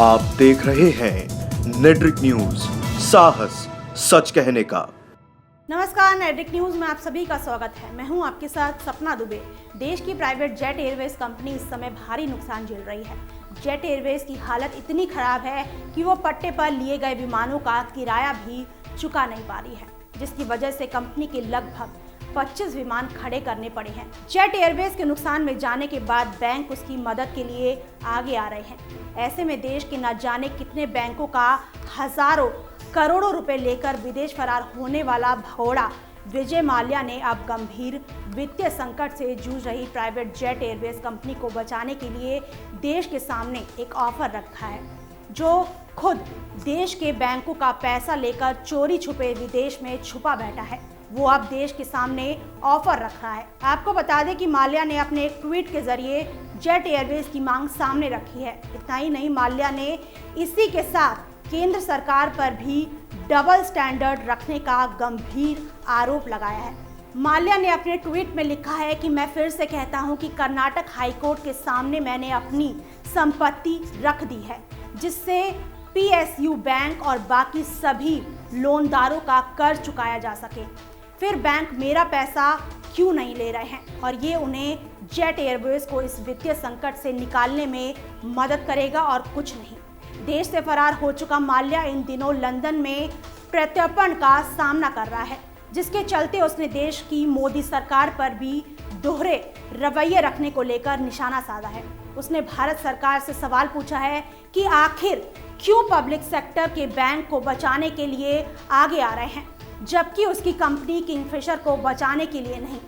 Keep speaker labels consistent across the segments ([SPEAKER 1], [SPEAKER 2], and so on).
[SPEAKER 1] आप देख रहे हैं नेट्रिक न्यूज, साहस सच कहने का।
[SPEAKER 2] नमस्कार, नेट्रिक न्यूज में आप सभी का स्वागत है। मैं हूं आपके साथ सपना दुबे। देश की प्राइवेट जेट एयरवेज कंपनी इस समय भारी नुकसान झेल रही है। जेट एयरवेज की हालत इतनी खराब है कि वो पट्टे पर लिए गए विमानों का किराया भी चुका नहीं पा रही है, जिसकी वजह से कंपनी के लगभग 25 विमान खड़े करने पड़े हैं। जेट एयरवेज के नुकसान में जाने के बाद बैंक उसकी मदद के लिए आगे आ रहे हैं। ऐसे में देश के न जाने कितने बैंकों का हजारों करोड़ों रुपए लेकर विदेश फरार होने वाला भगोड़ा विजय माल्या ने अब गंभीर वित्तीय संकट से जूझ रही प्राइवेट जेट एयरवेज कंपनी को बचाने के लिए देश के सामने एक ऑफर रखा है, जो खुद देश के बैंकों का पैसा लेकर चोरी छुपे विदेश में छुपा बैठा है। वो अब देश के सामने ऑफर रख रहा है। आपको बता दें कि माल्या ने अपने एक ट्वीट के जरिए जेट एयरवेज की मांग सामने रखी है। इतना ही नहीं, माल्या ने इसी के साथ केंद्र सरकार पर भी डबल स्टैंडर्ड रखने का गंभीर आरोप लगाया है। माल्या ने अपने ट्वीट में लिखा है कि मैं फिर से कहता हूं कि कर्नाटक हाईकोर्ट के सामने मैंने अपनी संपत्ति रख दी है, जिससे PSU बैंक और बाकी सभी लोनदारों का कर्ज चुकाया जा सके। फिर बैंक मेरा पैसा क्यों नहीं ले रहे हैं, और ये उन्हें जेट एयरवेज को इस वित्तीय संकट से निकालने में मदद करेगा और कुछ नहीं। देश से फरार हो चुका माल्या इन दिनों लंदन में प्रत्यर्पण का सामना कर रहा है, जिसके चलते उसने देश की मोदी सरकार पर भी दोहरे रवैये रखने को लेकर निशाना साधा है। उसने भारत सरकार से सवाल पूछा है कि आखिर क्यों पब्लिक सेक्टर के बैंक को बचाने के लिए आगे आ रहे हैं, जबकि उसकी कंपनी किंगफिशर को बचाने के लिए नहीं।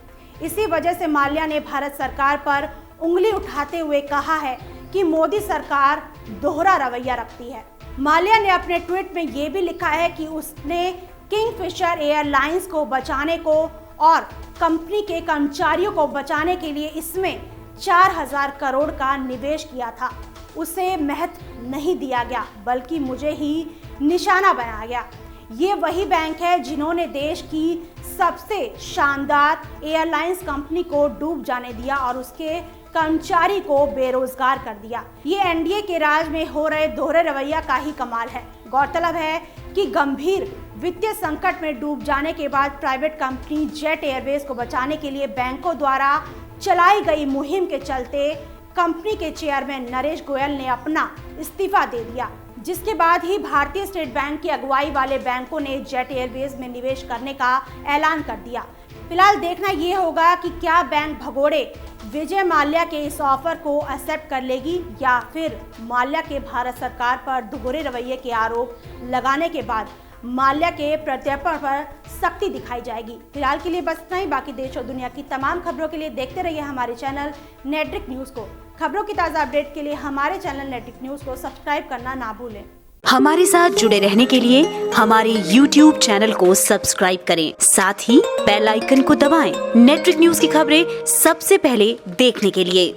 [SPEAKER 2] इसी वजह से माल्या ने भारत सरकार पर उंगली उठाते हुए कहा है कि मोदी सरकार दोहरा रवैया रखती है। माल्या ने अपने ट्वीट में ये भी लिखा है कि उसने किंगफिशर एयरलाइंस को बचाने को और कंपनी के कर्मचारियों को बचाने के लिए इसमें 4000 करोड़ का निवेश किया था। उसे महत्व नहीं दिया गया, बल्कि मुझे ही निशाना बनाया गया। ये वही बैंक है जिन्होंने देश की सबसे शानदार एयरलाइंस कंपनी को डूब जाने दिया और उसके कर्मचारी को बेरोजगार कर दिया। ये एनडीए के राज में हो रहे दोहरे रवैया का ही कमाल है। गौरतलब है कि गंभीर वित्तीय संकट में डूब जाने के बाद प्राइवेट कंपनी जेट एयरवेज को बचाने के लिए बैंकों द्वारा चलाई गई मुहिम के चलते कंपनी के चेयरमैन नरेश गोयल ने अपना इस्तीफा दे दिया, जिसके बाद ही भारतीय स्टेट बैंक की अगुवाई वाले बैंकों ने जेट एयरवेज में निवेश करने का ऐलान कर दिया। फिलहाल देखना ये होगा कि क्या बैंक भगोड़े विजय माल्या के इस ऑफर को एक्सेप्ट कर लेगी, या फिर माल्या के भारत सरकार पर दोहरे रवैये के आरोप लगाने के बाद माल्या के प्रत्यर्पण पर सख्ती दिखाई जाएगी। फिलहाल के लिए बस इतना ही। बाकी देश और दुनिया की तमाम खबरों के लिए देखते रहिए हमारे चैनल नेट्रिक न्यूज को। खबरों की ताज़ा अपडेट के लिए हमारे चैनल नेट्रिक न्यूज को सब्सक्राइब करना ना भूलें।
[SPEAKER 3] हमारे साथ जुड़े रहने के लिए हमारे YouTube चैनल को सब्सक्राइब करें, साथ ही बेल आइकन को दबाएं। नेट्रिक न्यूज की खबरें सबसे पहले देखने के लिए।